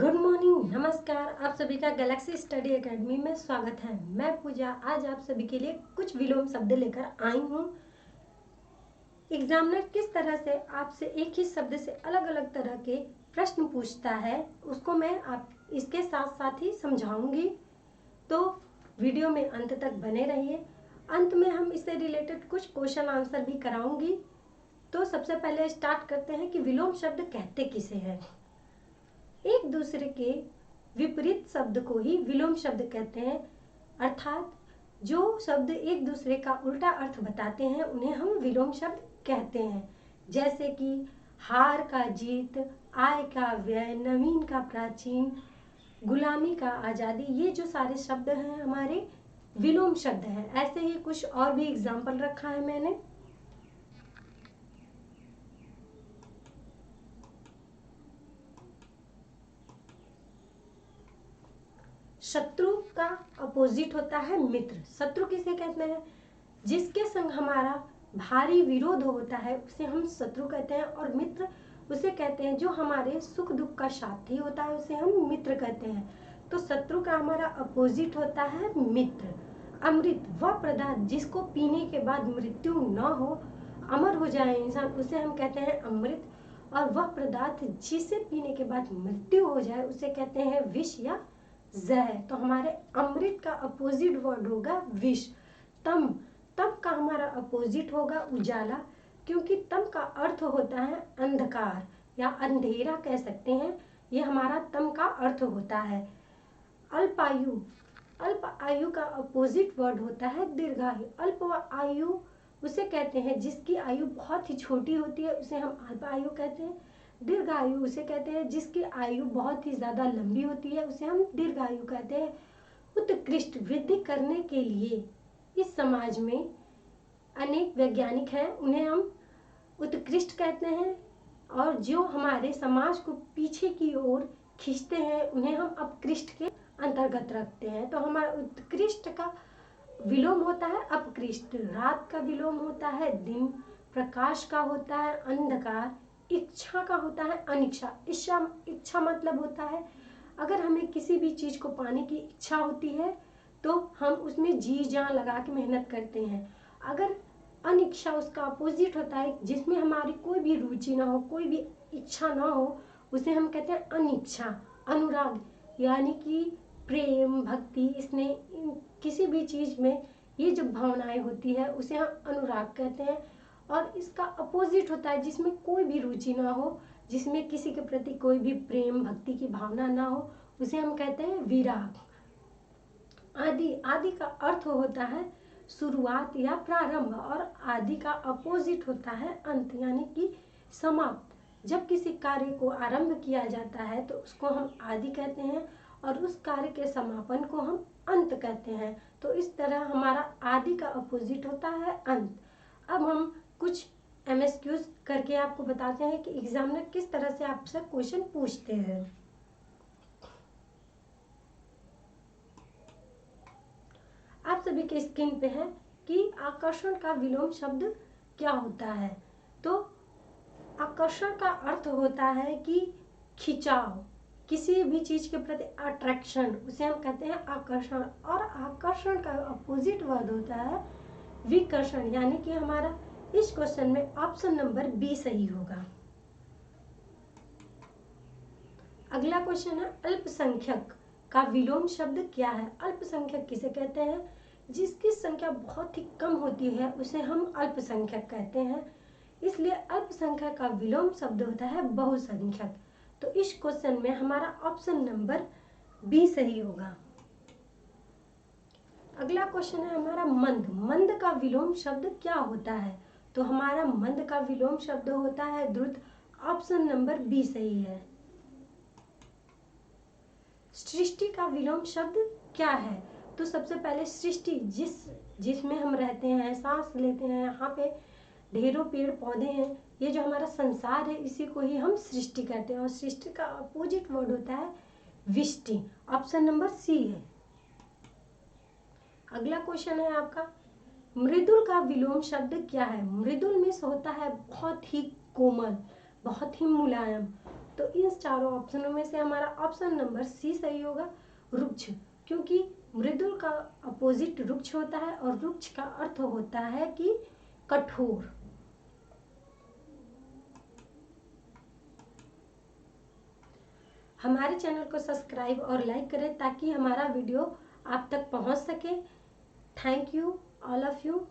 Good morning, नमस्कार। आप सभी का गैलेक्सी स्टडी एकेडमी में स्वागत है। मैं पूजा आज आप सभी के लिए कुछ विलोम शब्द लेकर आई हूँ। एग्जामिनर किस तरह से आपसे एक ही शब्द से अलग अलग तरह के प्रश्न पूछता है उसको मैं आप इसके साथ साथ ही समझाऊंगी, तो वीडियो में अंत तक बने रहिए। अंत में हम इससे रिलेटेड कुछ क्वेश्चन आंसर भी कराऊंगी। तो सबसे पहले स्टार्ट करते हैं कि विलोम शब्द कहते किसे हैं। एक दूसरे के विपरीत शब्द को ही विलोम शब्द कहते हैं, अर्थात जो शब्द एक दूसरे का उल्टा अर्थ बताते हैं उन्हें हम विलोम शब्द कहते हैं। जैसे कि हार का जीत, आय का व्यय, नवीन का प्राचीन, गुलामी का आज़ादी, ये जो सारे शब्द हैं हमारे विलोम शब्द हैं। ऐसे ही कुछ और भी एग्जाम्पल रखा है मैंने। शत्रु का अपोजिट होता है मित्र। शत्रु किसे कहते हैं? जिसके संग हमारा भारी विरोध होता है उसे हम शत्रु कहते हैं, और मित्र उसे कहते हैं जो हमारे सुख दुख का साथी होता है उसे हम मित्र कहते हैं। तो शत्रु का हमारा अपोजिट होता है मित्र। अमृत वह पदार्थ जिसको पीने के बाद मृत्यु न हो, अमर हो जाए इंसान, उसे हम कहते हैं अमृत। और वह पदार्थ जिसे पीने के बाद मृत्यु हो जाए उसे कहते हैं विष या जहर। तो हमारे अमृत का अपोजिट वर्ड होगा विष। तम तम का हमारा अपोजिट होगा उजाला, क्योंकि तम का अर्थ होता है अंधकार या अंधेरा कह सकते हैं। ये हमारा तम का अर्थ होता है। अल्पायु, अल्प आयु का अपोजिट वर्ड होता है दीर्घायु। अल्प आयु उसे कहते हैं जिसकी आयु बहुत ही छोटी होती है, उसे हम अल्प आयु कहते हैं। दीर्घायु उसे कहते हैं जिसकी आयु बहुत ही ज्यादा लंबी होती है, उसे हम दीर्घायु कहते हैं। उत्कृष्ट वृद्धि करने के लिए इस समाज में अनेक वैज्ञानिक हैं, उन्हें हम उत्कृष्ट कहते हैं। और जो हमारे समाज को पीछे की ओर खींचते हैं उन्हें हम अपकृष्ट के अंतर्गत रखते हैं। तो हमारा उत्कृष्ट का विलोम होता है अपकृष्ट। रात का विलोम होता है दिन, प्रकाश का होता है अंधकार, इच्छा का होता है अनिच्छा। इच्छा मतलब होता है अगर हमें किसी भी चीज को पाने की इच्छा होती है तो हम उसमें जी जान लगा के मेहनत करते हैं। अगर अनिच्छा उसका अपोजिट होता है जिसमें हमारी कोई भी रुचि ना हो, कोई भी इच्छा ना हो, उसे हम कहते हैं अनिच्छा। अनुराग यानी कि प्रेम, भक्ति, स्नेह, किसी भी चीज में ये जो भावनाएं होती है उसे हम अनुराग कहते हैं। और इसका अपोजिट होता है जिसमें कोई भी रुचि ना हो, जिसमें किसी के प्रति कोई भी प्रेम भक्ति की भावना ना हो, उसे हम कहते हैं विराग। आदि, आदि का अर्थ होता है शुरुआत या प्रारंभ, और आदि का अपोजिट होता है अंत यानी कि समाप्त। जब किसी कार्य को आरंभ किया जाता है तो उसको हम आदि कहते हैं, और उस कार्य के समापन को हम अंत कहते हैं। तो इस तरह हमारा आदि का अपोजिट होता है अंत। अब हम कुछ एमएसक्यूज करके आपको बताते हैं कि एग्जामिनर किस तरह से आपसे क्वेश्चन पूछते हैं। आप सभी के स्क्रीन पे है कि आकर्षण का विलोम शब्द क्या होता है। तो आकर्षण का अर्थ होता है कि खिंचाव, किसी भी चीज के प्रति अट्रैक्शन, उसे हम कहते हैं आकर्षण। और आकर्षण का अपोजिट वर्ड होता है विकर्षण, यानी कि हमारा इस क्वेश्चन में ऑप्शन नंबर बी सही होगा। अगला क्वेश्चन है अल्पसंख्यक का विलोम शब्द क्या है। अल्पसंख्यक किसे कहते हैं? जिसकी संख्या बहुत ही कम होती है उसे हम अल्पसंख्यक कहते हैं। इसलिए अल्पसंख्यक का विलोम शब्द होता है बहुसंख्यक। तो इस क्वेश्चन में हमारा ऑप्शन नंबर बी सही होगा। अगला क्वेश्चन है हमारा मंद। मंद का विलोम शब्द क्या होता है? तो हमारा मंद का विलोम शब्द होता है द्रुत। ऑप्शन नंबर बी सही है। सृष्टि का विलोम शब्द क्या है? तो सबसे पहले सृष्टि जिसमें हम रहते हैं, सांस लेते हैं, यहाँ पे ढेरों पेड़ पौधे हैं, ये जो हमारा संसार है इसी को ही हम सृष्टि कहते हैं। और सृष्टि का अपोजिट वर्ड होता है विष्टि। ऑप्शन नंबर सी है। अगला क्वेश्चन है आपका मृदुल का विलोम शब्द क्या है? मृदुल में होता है बहुत ही कोमल, बहुत ही मुलायम। तो इन चारों ऑप्शनों में से हमारा ऑप्शन नंबर सी सही होगा, रुक्ष। क्योंकि मृदुल का अपोजिट रुक्ष होता है और रुक्ष का अर्थ होता है कि कठोर। हमारे चैनल को सब्सक्राइब और लाइक करें ताकि हमारा वीडियो आप तक पहुंच सके। Thank you all of you.